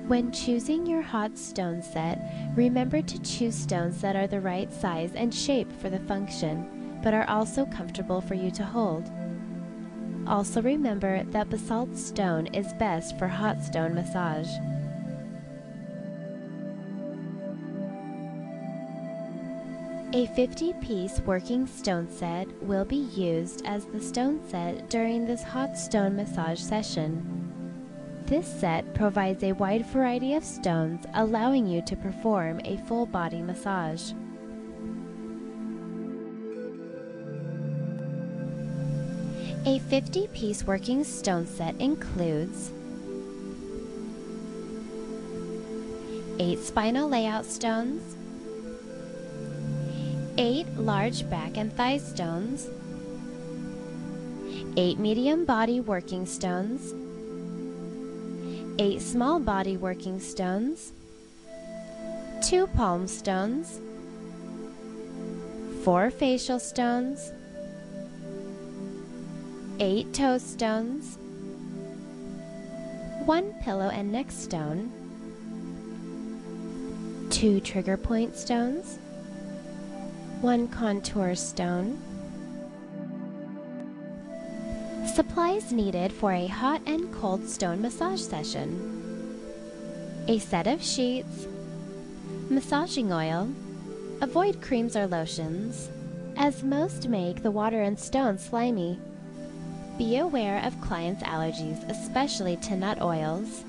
When choosing your hot stone set, remember to choose stones that are the right size and shape for the function, but are also comfortable for you to hold. Also remember that basalt stone is best for hot stone massage. A 50-piece working stone set will be used as the stone set during this hot stone massage session. This set provides a wide variety of stones, allowing you to perform a full body massage. A 50-piece working stone set includes 8 spinal layout stones, 8 large back and thigh stones, 8 medium body working stones, 8 small body working stones, 2 palm stones, 4 facial stones, 8 toe stones, 1 pillow and neck stone, 2 trigger point stones, 1 contour stone. Supplies needed for a hot and cold stone massage session: a set of sheets, massaging oil. Avoid creams or lotions, as most make the water and stone slimy. Be aware of clients' allergies, especially to nut oils.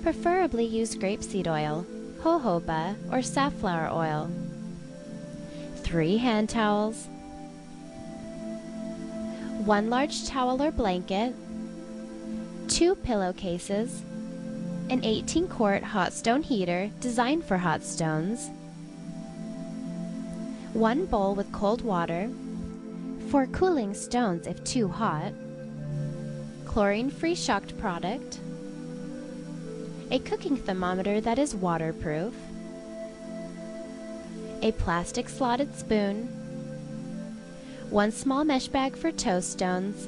Preferably use grapeseed oil, jojoba, or safflower oil. 3 hand towels, 1 large towel or blanket, 2 pillowcases, an 18-quart hot stone heater designed for hot stones, 1 bowl with cold water, for cooling stones if too hot, chlorine-free shocked product, a cooking thermometer that is waterproof, a plastic slotted spoon, 1 small mesh bag for toe stones,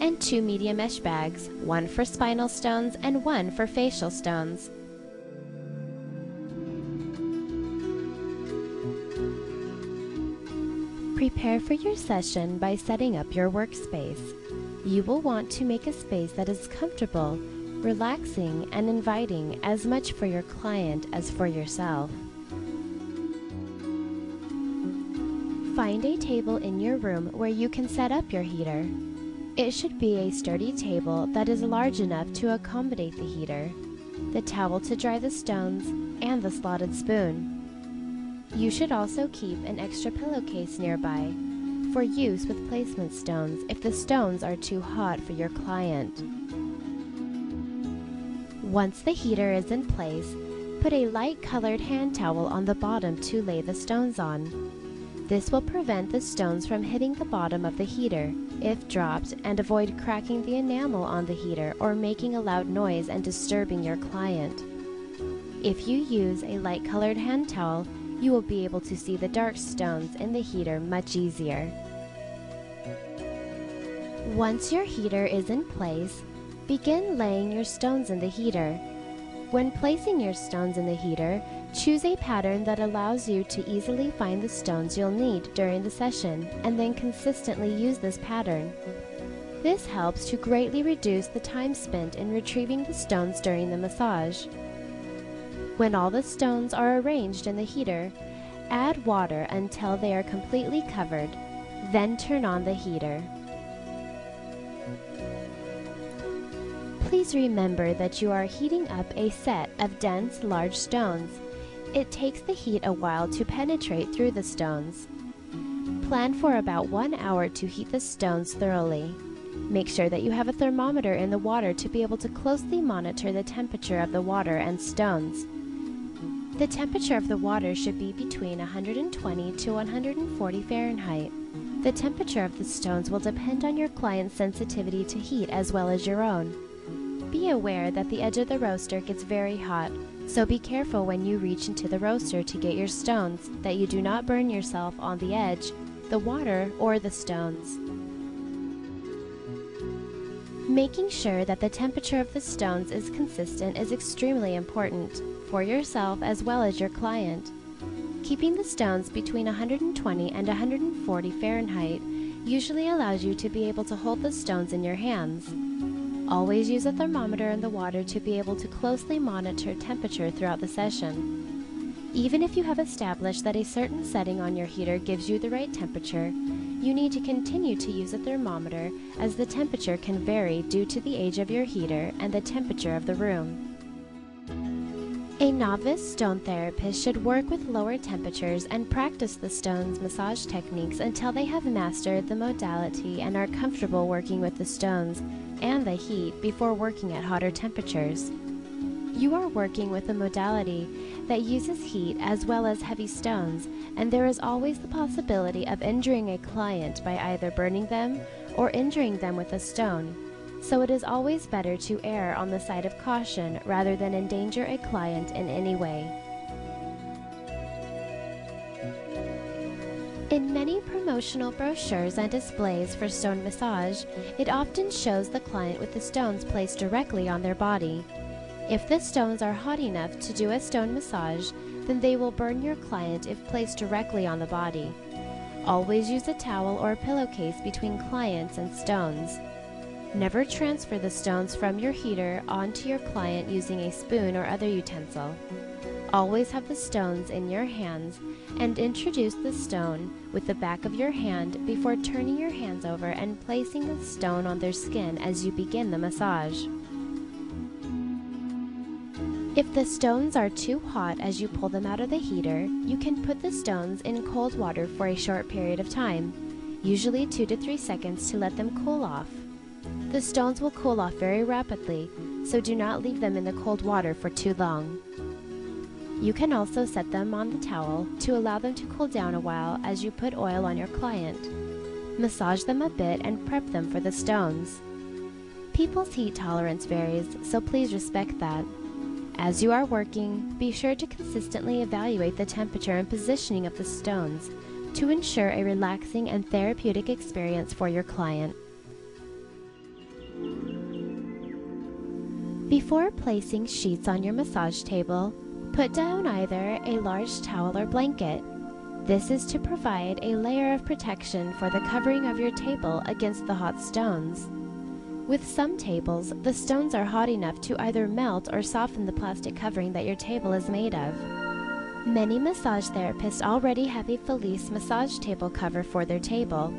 and 2 medium mesh bags, 1 for spinal stones and 1 for facial stones. Prepare for your session by setting up your workspace. You will want to make a space that is comfortable, relaxing, and inviting as much for your client as for yourself. Find a table in your room where you can set up your heater. It should be a sturdy table that is large enough to accommodate the heater, the towel to dry the stones, and the slotted spoon. You should also keep an extra pillowcase nearby for use with placement stones if the stones are too hot for your client. Once the heater is in place, put a light-colored hand towel on the bottom to lay the stones on. This will prevent the stones from hitting the bottom of the heater if dropped and avoid cracking the enamel on the heater or making a loud noise and disturbing your client. If you use a light-colored hand towel, you will be able to see the dark stones in the heater much easier. Once your heater is in place, begin laying your stones in the heater. When placing your stones in the heater, choose a pattern that allows you to easily find the stones you'll need during the session, and then consistently use this pattern. This helps to greatly reduce the time spent in retrieving the stones during the massage. When all the stones are arranged in the heater, add water until they are completely covered, then turn on the heater. Please remember that you are heating up a set of dense, large stones. It takes the heat a while to penetrate through the stones. Plan for about 1 hour to heat the stones thoroughly. Make sure that you have a thermometer in the water to be able to closely monitor the temperature of the water and stones. The temperature of the water should be between 120 to 140 Fahrenheit. The temperature of the stones will depend on your client's sensitivity to heat as well as your own. Be aware that the edge of the roaster gets very hot, so be careful when you reach into the roaster to get your stones that you do not burn yourself on the edge, the water, or the stones. Making sure that the temperature of the stones is consistent is extremely important for yourself as well as your client. Keeping the stones between 120 and 140 Fahrenheit usually allows you to be able to hold the stones in your hands. Always use a thermometer in the water to be able to closely monitor temperature throughout the session. Even if you have established that a certain setting on your heater gives you the right temperature, you need to continue to use a thermometer as the temperature can vary due to the age of your heater and the temperature of the room. A novice stone therapist should work with lower temperatures and practice the stones massage techniques until they have mastered the modality and are comfortable working with the stones and the heat before working at hotter temperatures. You are working with a modality that uses heat as well as heavy stones, and there is always the possibility of injuring a client by either burning them or injuring them with a stone. So it is always better to err on the side of caution rather than endanger a client in any way. In many promotional brochures and displays for stone massage, it often shows the client with the stones placed directly on their body. If the stones are hot enough to do a stone massage, then they will burn your client if placed directly on the body. Always use a towel or a pillowcase between clients and stones. Never transfer the stones from your heater onto your client using a spoon or other utensil. Always have the stones in your hands and introduce the stone with the back of your hand before turning your hands over and placing the stone on their skin as you begin the massage. If the stones are too hot as you pull them out of the heater, you can put the stones in cold water for a short period of time, usually 2 to 3 seconds, to let them cool off. The stones will cool off very rapidly, so do not leave them in the cold water for too long. You can also set them on the towel to allow them to cool down a while as you put oil on your client. Massage them a bit and prep them for the stones. People's heat tolerance varies, so please respect that. As you are working, be sure to consistently evaluate the temperature and positioning of the stones to ensure a relaxing and therapeutic experience for your client. Before placing sheets on your massage table, put down either a large towel or blanket. This is to provide a layer of protection for the covering of your table against the hot stones. With some tables, the stones are hot enough to either melt or soften the plastic covering that your table is made of. Many massage therapists already have a Felice massage table cover for their table.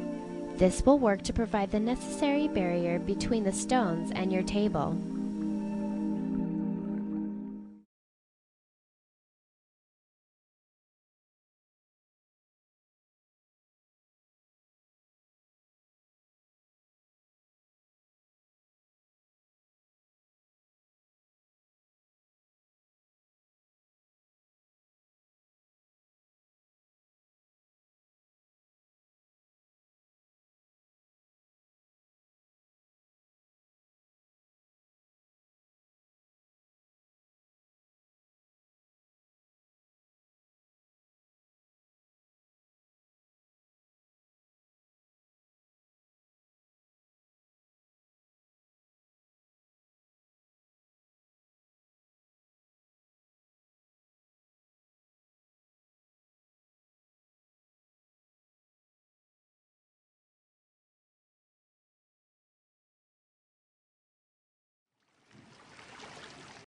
This will work to provide the necessary barrier between the stones and your table.